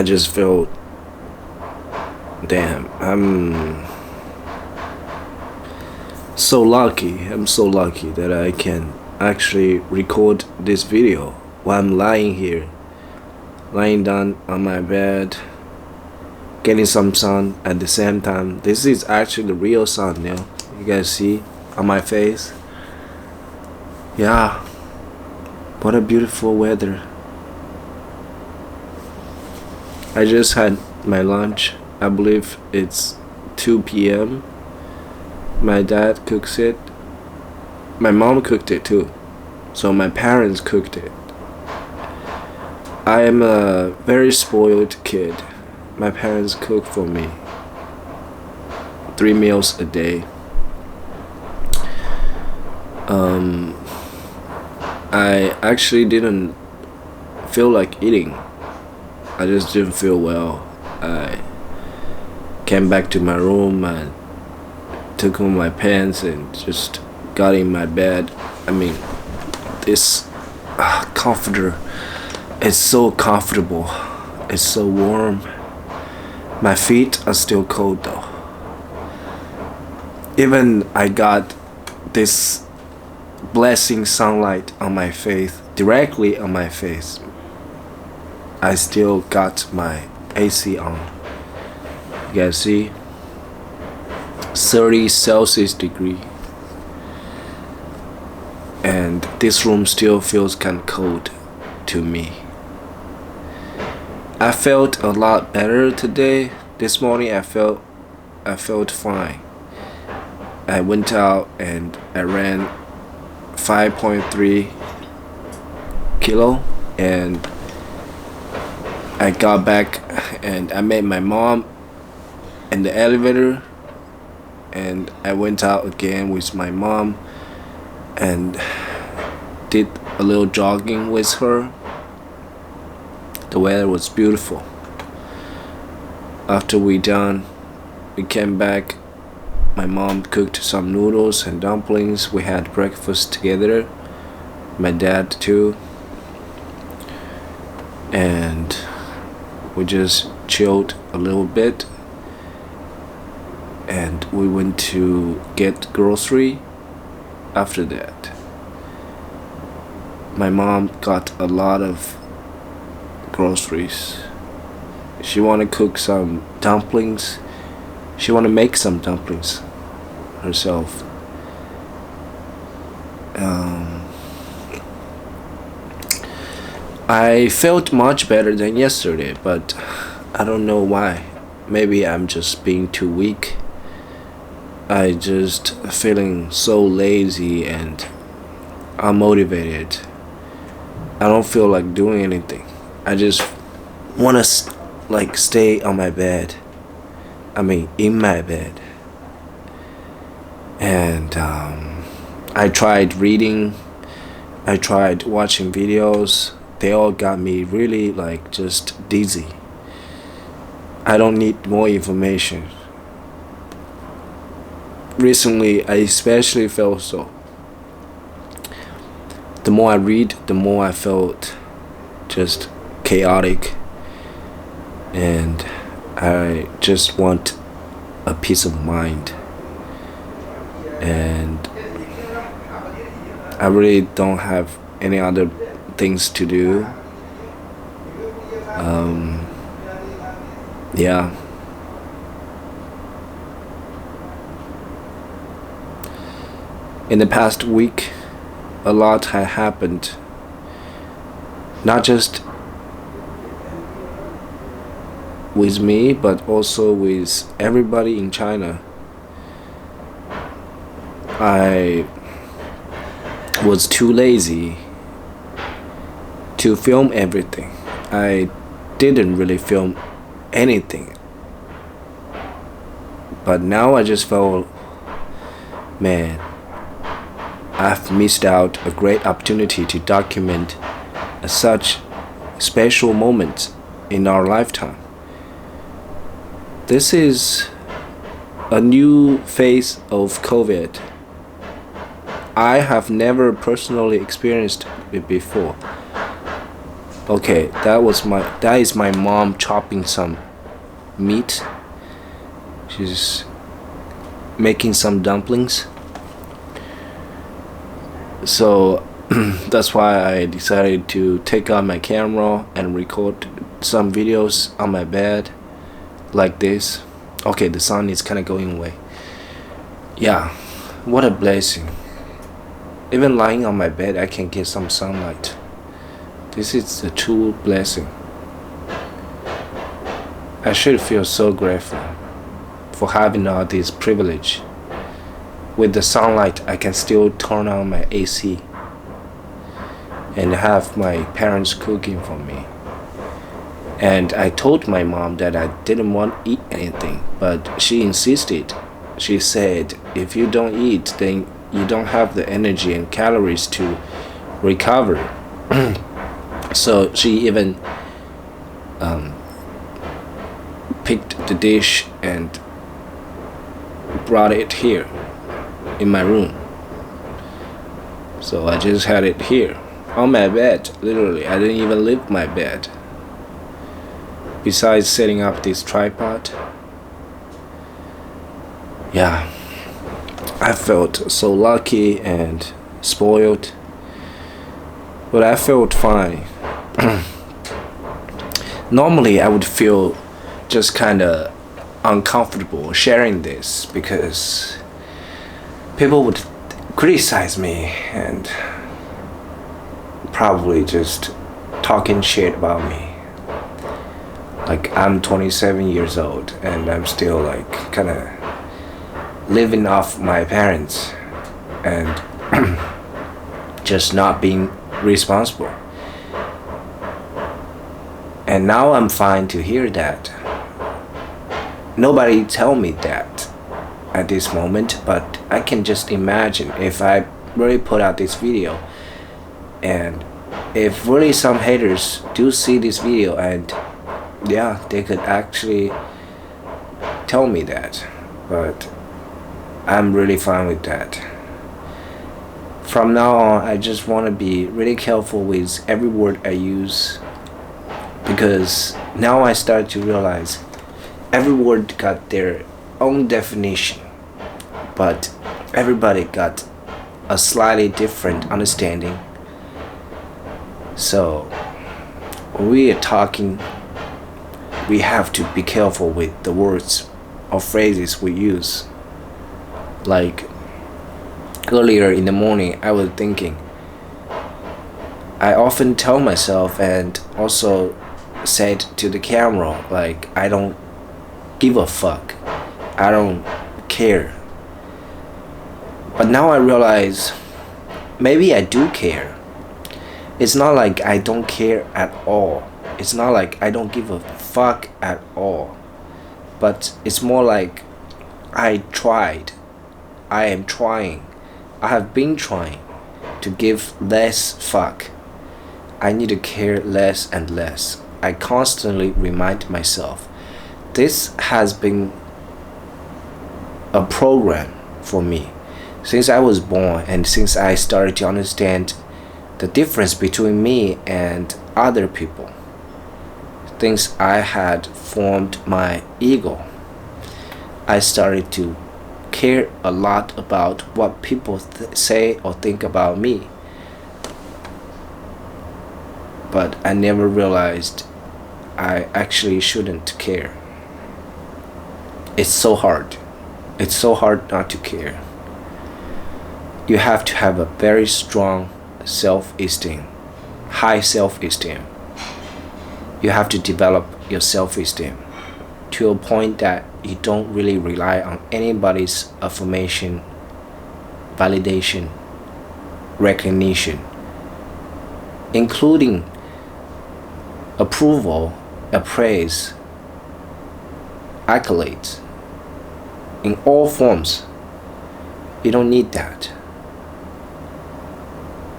I just feel, damn, I'm so lucky that I can actually record this video while I'm lying here, lying down on my bed, getting some sun at the same time. This is actually the real sun, you guys see on my face. Yeah, what a beautiful weather. I just had my lunch. I believe it's 2 p.m. My dad cooks it. My mom cooked it too. So my parents cooked it. I am a very spoiled kid. My parents cook for me 3 meals a day. I actually didn't feel like eating. I just didn't feel well. I came back to my room and took on my pants and just got in my bed. I mean, this comforter is so comfortable. It's so warm. My feet are still cold though. Even I got this blessing sunlight on my face, directly on my face. I still got my AC on. You guys see? 30 Celsius degree. And this room still feels kind of cold to me. I felt a lot better today. This morning I felt fine. I went out and I ran 5.3 kilo and I got back and I met my mom in the elevator and I went out again with my mom and did a little jogging with her. The weather was beautiful. After we came back. My mom cooked some noodles and dumplings. We had breakfast together. My dad too. And we just chilled a little bit. And we went to get grocery after that. My mom got a lot of groceries. She wanna cook some dumplings. She wanna make some dumplings herself. I felt much better than yesterday, but I don't know why. Maybe I'm just being too weak. I just feeling so lazy and unmotivated. I don't feel like doing anything. I just wanna stay on my bed. In my bed. And I tried reading. I tried watching videos. They all got me really just dizzy. I don't need more information. Recently, I especially felt so. The more I read, the more I felt just chaotic. And I just want a peace of mind. And I really don't have any other things to do. Yeah. In the past week, a lot had happened. Not just with me, but also with everybody in China. I was too lazy to film everything. I didn't really film anything. But now I just felt, man, I've missed out a great opportunity to document such special moments in our lifetime. This is a new phase of COVID. I have never personally experienced it before, Okay, that is my mom chopping some meat. She's making some dumplings. So that's why I decided to take out my camera and record some videos on my bed like this. Okay, the sun is kind of going away. Yeah, what a blessing. Even lying on my bed, I can get some sunlight. This is a true blessing. I should feel so grateful for having all this privilege. With the sunlight, I can still turn on my AC and have my parents cooking for me. And I told my mom that I didn't want to eat anything, but she insisted. She said, if you don't eat, then you don't have the energy and calories to recover. So she even picked the dish and brought it here in my room. So I just had it here on my bed. Literally, I didn't even leave my bed. Besides setting up this tripod, yeah, I felt so lucky and spoiled, but I felt fine. Normally I would feel just kind of uncomfortable sharing this because people would criticize me and probably just talking shit about me. Like, I'm 27 years old and I'm still like kind of living off my parents and just not being responsible. And now I'm fine to hear that. Nobody tell me that at this moment, but I can just imagine if I really put out this video and if really some haters do see this video and yeah, they could actually tell me that, but I'm really fine with that. From now on, I just want to be really careful with every word I use, because now I start to realize every word got their own definition, but everybody got a slightly different understanding. So when we are talking, we have to be careful with the words or phrases we use. Like earlier in the morning, I was thinking, I often tell myself and also said to the camera, like, I don't give a fuck, I don't care. But now I realize maybe I do care. It's not like I don't care at all. It's not like I don't give a fuck at all. But it's more like I tried. I am trying. I have been trying to give less fuck. I need to care less and less. I constantly remind myself this has been a program for me since I was born, and since I started to understand the difference between me and other people. Since I had formed my ego, I started to care a lot about what people say or think about me. But I never realized I actually shouldn't care. It's so hard. It's so hard not to care. You have to have a very strong self-esteem, high self-esteem. You have to develop your self-esteem to a point that you don't really rely on anybody's affirmation, validation, recognition, including approval, appraise, accolades in all forms. You don't need that,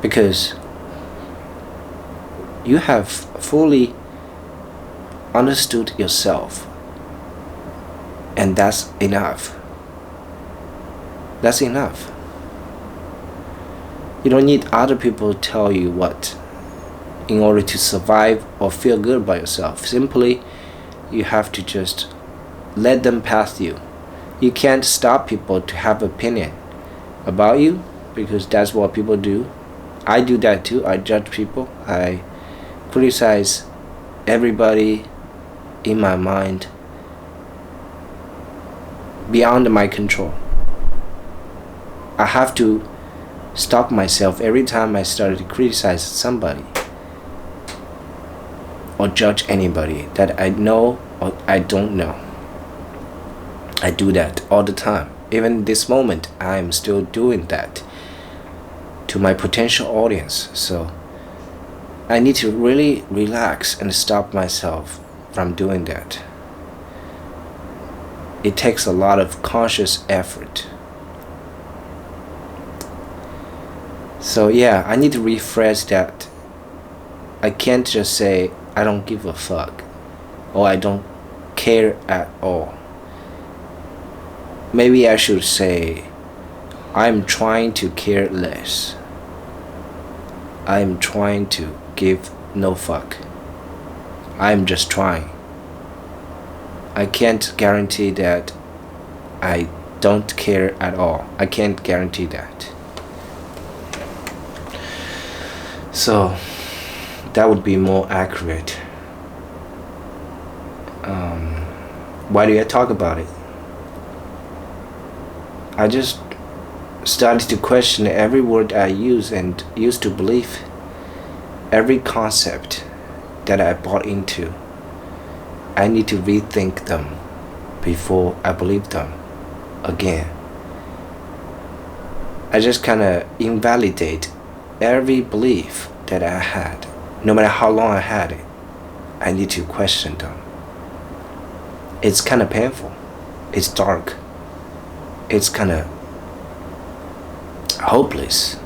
because you have fully understood yourself, and that's enough. That's enough. You don't need other people to tell you what in order to survive or feel good about yourself. Simply, you have to just let them pass you. You can't stop people to have opinion about you, because that's what people do. I do that too. I judge people. I criticize everybody in my mind beyond my control. I have to stop myself every time I started to criticize somebody or judge anybody that I know or I don't know. I do that all the time. Even this moment, I am still doing that to my potential audience. So I need to really relax and stop myself from doing that. It takes a lot of conscious effort. So yeah, I need to rephrase that. I can't just say I don't give a fuck or I don't care at all. Maybe I should say I'm trying to care less. I'm trying to give no fuck. I'm just trying. I can't guarantee that I don't care at all. I can't guarantee that. So that would be more accurate. Why do I talk about it? I just started to question every word I use and used to believe, every concept that I bought into. I need to rethink them before I believe them again. I just kind of invalidate every belief that I had, no matter how long I had it. I need to question them. It's kind of painful. It's dark. It's kind of hopeless,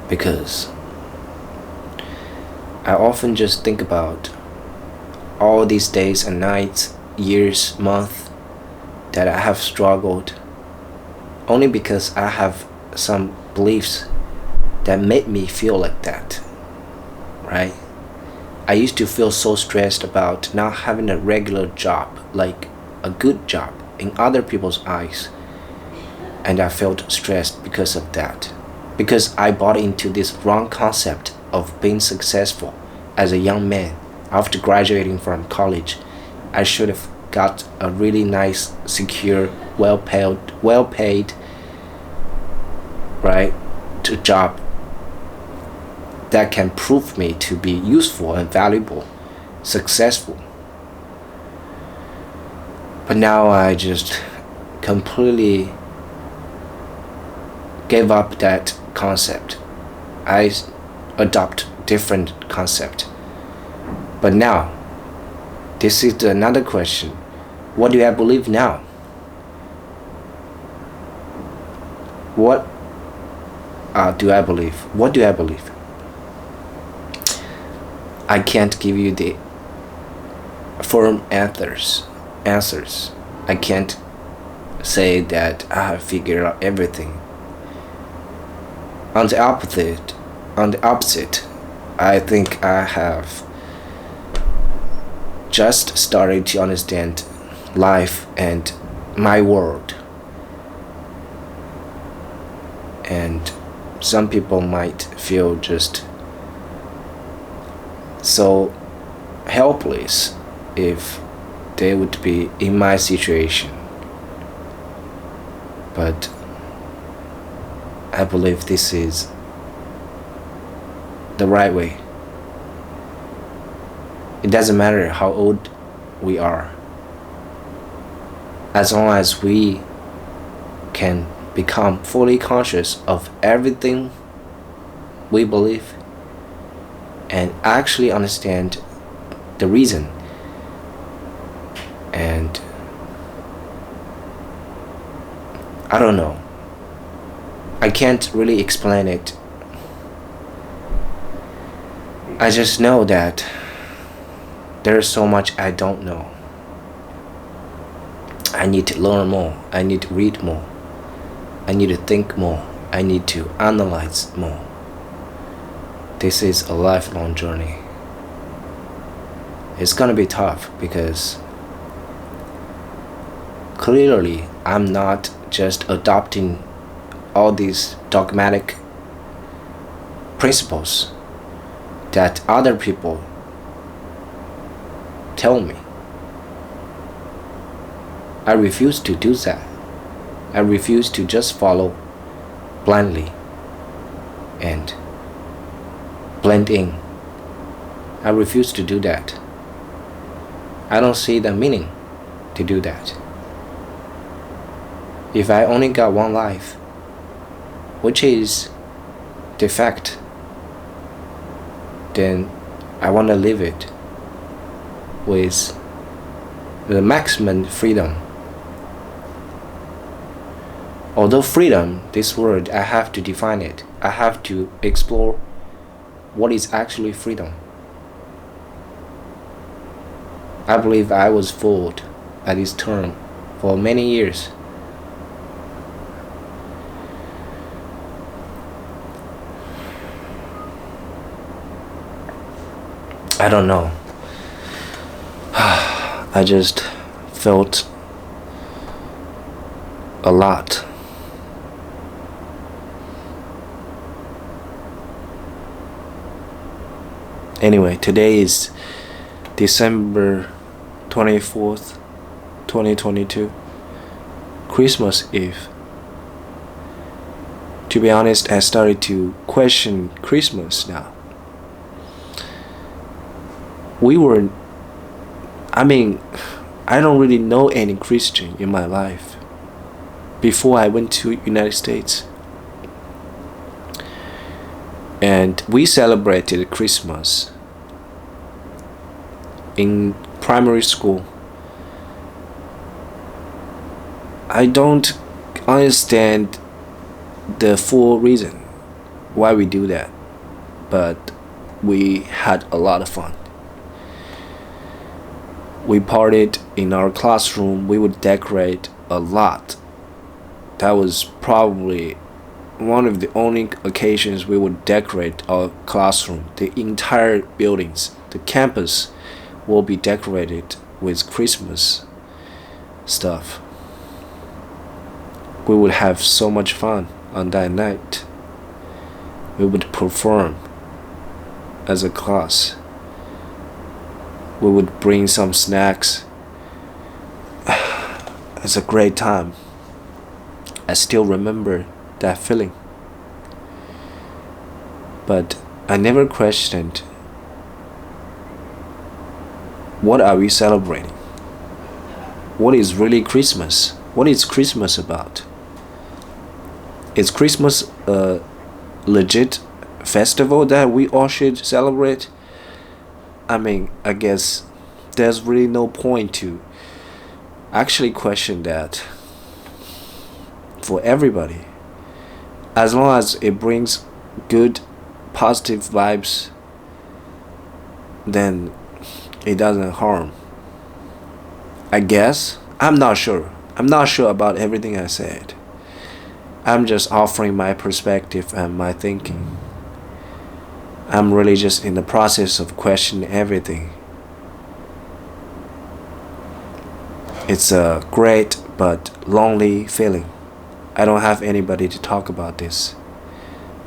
because I often just think about all these days and nights, years, months that I have struggled only because I have some beliefs that made me feel like that, right? I used to feel so stressed about not having a regular job, like a good job in other people's eyes. And I felt stressed because of that. Because I bought into this wrong concept of being successful as a young man after graduating from college. I should have got a really nice, secure, well-paid, right, job that can prove me to be useful and valuable, successful. But now I just completely gave up that concept. I adopt different concept. But now, this is another question. What do I believe now? What do I believe? What do I believe? I can't give you the firm answers. I can't say that I have figured out everything. On the opposite, I think I have just started to understand life and my world. And some people might feel just so helpless if they would be in my situation. But I believe this is the right way. It doesn't matter how old we are, as long as we can become fully conscious of everything we believe and actually understand the reason. And I don't know, I can't really explain it. I just know that there's so much I don't know. I need to learn more. I need to read more. I need to think more. I need to analyze more. this is a lifelong journey. It's gonna be tough because clearly I'm not just adopting all these dogmatic principles that other people tell me. I refuse to do that. I refuse to just follow blindly and blend in. I refuse to do that. I don't see the meaning to do that. If I only got one life, which is the fact, then I want to live it with the maximum freedom. Although freedom, this word, I have to define it. I have to explore what is actually freedom. I believe I was fooled by this term for many years. I don't know. I just felt a lot. Anyway, today is December 24th, 2022, Christmas Eve. To be honest, I started to question Christmas now. I don't really know any Christian in my life before I went to United States. And we celebrated Christmas in primary school. I don't understand the full reason why we do that, but we had a lot of fun. We partied in our classroom. We would decorate a lot. That was probably one of the only occasions we would decorate our classroom. The entire buildings, the campus, will be decorated with Christmas stuff. We would have so much fun on that night. We would perform as a class. We would bring some snacks. It's a great time. I still remember that feeling. But I never questioned, what are we celebrating? What is really Christmas? What is Christmas about? Is Christmas a legit festival that we all should celebrate? I guess there's really no point to actually question that for everybody. As long as it brings good, positive vibes, then it doesn't harm. I guess. I'm not sure. I'm not sure about everything I said. I'm just offering my perspective and my thinking. I'm really just in the process of questioning everything. It's a great but lonely feeling. I don't have anybody to talk about this.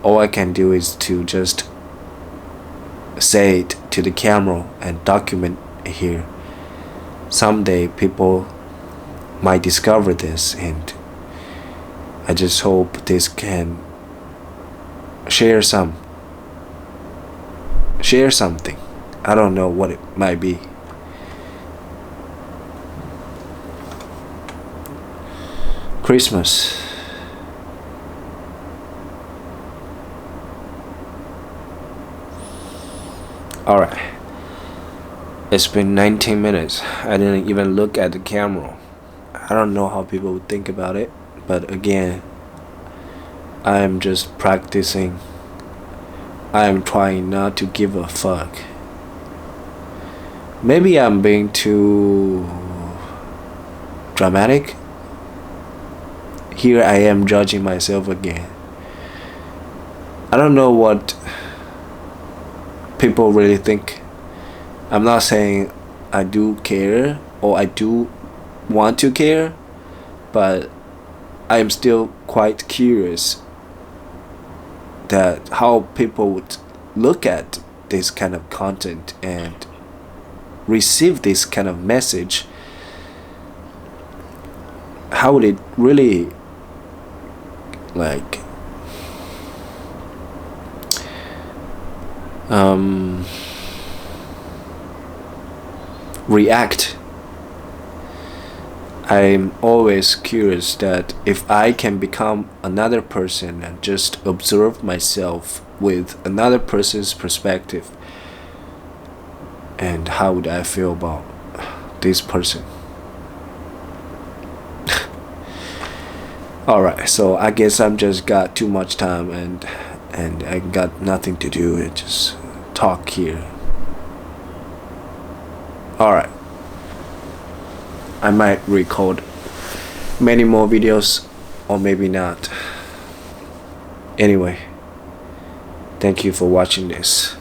All I can do is to just say it to the camera and document it here. Someday people might discover this, and I just hope this can share something. I don't know what it might be. Christmas. Alright. It's been 19 minutes. I didn't even look at the camera. I don't know how people would think about it, but again, I am just practicing. I am trying not to give a fuck. Maybe I'm being too dramatic. Here I am judging myself again. I don't know what people really think. I'm not saying I do care or I do want to care, but I am still quite curious that how people would look at this kind of content and receive this kind of message. How would it really like react? I'm always curious that if I can become another person and just observe myself with another person's perspective, and how would I feel about this person? Alright, so I guess I'm just got too much time and I got nothing to do and just talk here. Alright, I might record many more videos or maybe not. Anyway, thank you for watching this.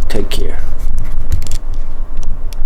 Take care.